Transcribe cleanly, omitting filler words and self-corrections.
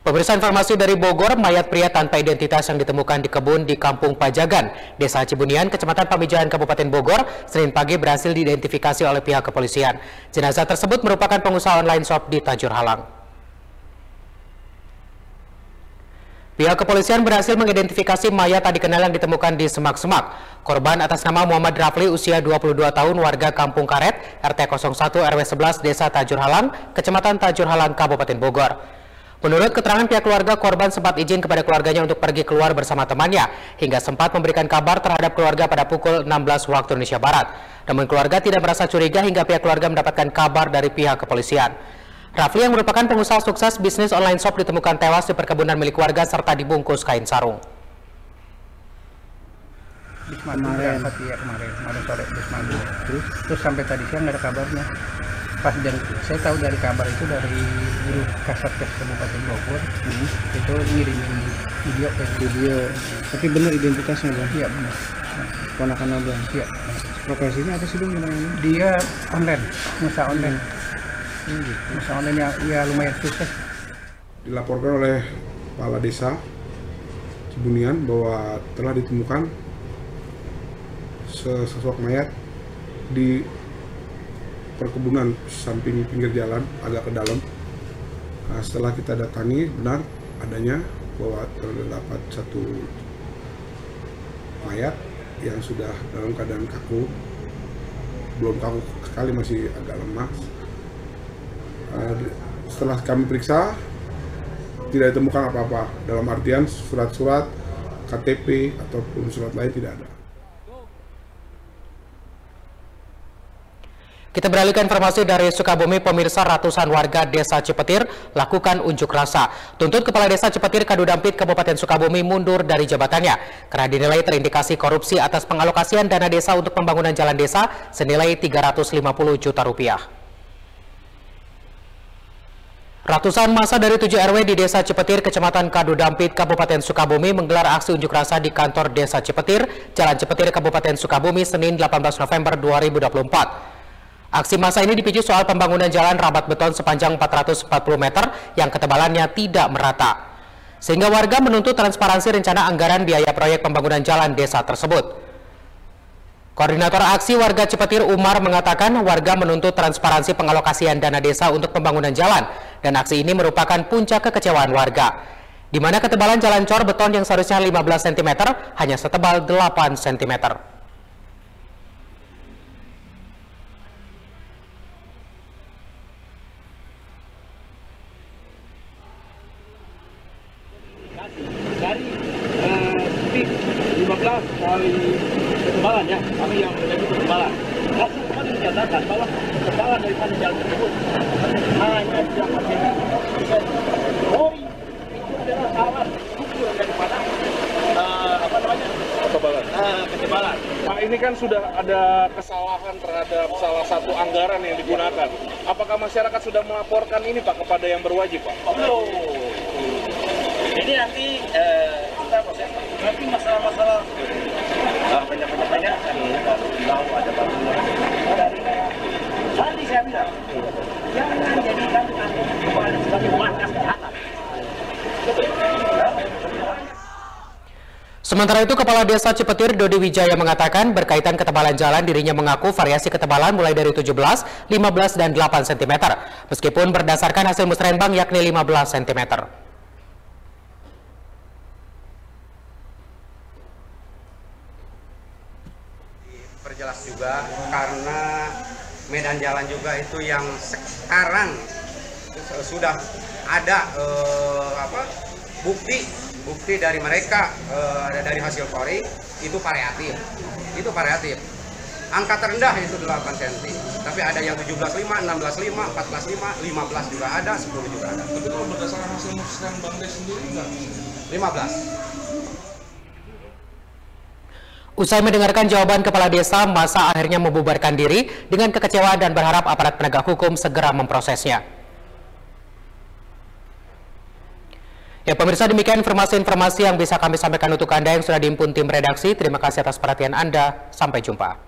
Pemirsa, informasi dari Bogor, mayat pria tanpa identitas yang ditemukan di kebun di Kampung Pajagan, Desa Cibunian, Kecamatan Pamijahan, Kabupaten Bogor, Senin pagi berhasil diidentifikasi oleh pihak kepolisian. Jenazah tersebut merupakan pengusaha online shop di Tajur Halang. Pihak kepolisian berhasil mengidentifikasi mayat tak dikenal yang ditemukan di semak-semak. Korban atas nama Muhammad Rafli, usia 22 tahun, warga Kampung Karet, RT 01 RW 11, Desa Tajur Halang, Kecamatan Tajur Halang, Kabupaten Bogor. Menurut keterangan pihak keluarga, korban sempat izin kepada keluarganya untuk pergi keluar bersama temannya, hingga sempat memberikan kabar terhadap keluarga pada pukul 16 waktu Indonesia Barat. Namun keluarga tidak merasa curiga hingga pihak keluarga mendapatkan kabar dari pihak kepolisian. Rafli yang merupakan pengusaha sukses bisnis online shop ditemukan tewas di perkebunan milik warga serta dibungkus kain sarung. Kemarin sore terus sampai tadi siang nggak ada kabarnya. Pas saya tahu dari kabar itu dari guru Kasatgas Kabupaten Bogor, itu ngirimin video. Tapi benar identitasnya, Bang? Iya benar. Ponakan Abang? Iya. Profesinya apa sih, Bang? Dia online, usaha online. Usaha online ya lumayan sukses. Dilaporkan oleh Kepala Desa Cibunian bahwa telah ditemukan sesosok mayat di perkebunan samping pinggir jalan agak ke dalam. Setelah kita datangi, benar adanya bahwa terdapat satu mayat yang sudah dalam keadaan kaku, belum kaku sekali, masih agak lemas. Setelah kami periksa, tidak ditemukan apa-apa, dalam artian surat-surat KTP ataupun surat lain tidak ada. Kita beralih ke informasi dari Sukabumi. Pemirsa, ratusan warga Desa Cipetir lakukan unjuk rasa. Tuntut Kepala Desa Cipetir Kadudampit Kabupaten Sukabumi mundur dari jabatannya karena dinilai terindikasi korupsi atas pengalokasian dana desa untuk pembangunan jalan desa senilai 350 juta rupiah. Ratusan massa dari 7 RW di Desa Cipetir, Kecamatan Kadudampit, Kabupaten Sukabumi menggelar aksi unjuk rasa di kantor Desa Cipetir, Jalan Cipetir, Kabupaten Sukabumi, Senin 18 November 2024. Aksi massa ini dipicu soal pembangunan jalan rabat beton sepanjang 440 meter yang ketebalannya tidak merata. Sehingga warga menuntut transparansi rencana anggaran biaya proyek pembangunan jalan desa tersebut. Koordinator aksi warga Cipetir Umar mengatakan warga menuntut transparansi pengalokasian dana desa untuk pembangunan jalan, dan aksi ini merupakan puncak kekecewaan warga, di mana ketebalan jalan cor beton yang seharusnya 15 cm hanya setebal 8 cm. Dari speed 15 kali ketebalan, ya, kami yang menjadi ketebalan. Langsung kami menyatakan bahwa ketebalan daripada jalan tersebut hanya 8 cm. Oh, itu adalah salah ukur daripada ketebalan. Pak, ini kan sudah ada kesalahan terhadap salah satu anggaran yang digunakan. Apakah masyarakat sudah melaporkan ini, Pak, kepada yang berwajib, Pak? Belum. Jadi nanti kita proses. Nanti masalah-masalah banyak tahu ada bantuan dari tadi saya bilang jangan jadikan kepada sebagai markas kejahatan. Sementara itu, Kepala Desa Cipetir Dodi Wijaya mengatakan berkaitan ketebalan jalan, dirinya mengaku variasi ketebalan mulai dari 17, 15, dan 8 cm, meskipun berdasarkan hasil musrenbang yakni 15 cm. Perjelas juga karena medan jalan juga itu yang sekarang sudah ada bukti dari mereka, dari hasil kori itu variatif. Angka terendah itu 8 cm, tapi ada yang 17,5, 16,5, 14,5, 15 juga ada, 10 juga ada. Tapi kalau berdasarkan hasil musrenbang sendiri enggak? 15. Usai mendengarkan jawaban Kepala Desa, massa akhirnya membubarkan diri dengan kekecewaan dan berharap aparat penegak hukum segera memprosesnya. Ya pemirsa, demikian informasi-informasi yang bisa kami sampaikan untuk Anda yang sudah dihimpun tim redaksi. Terima kasih atas perhatian Anda. Sampai jumpa.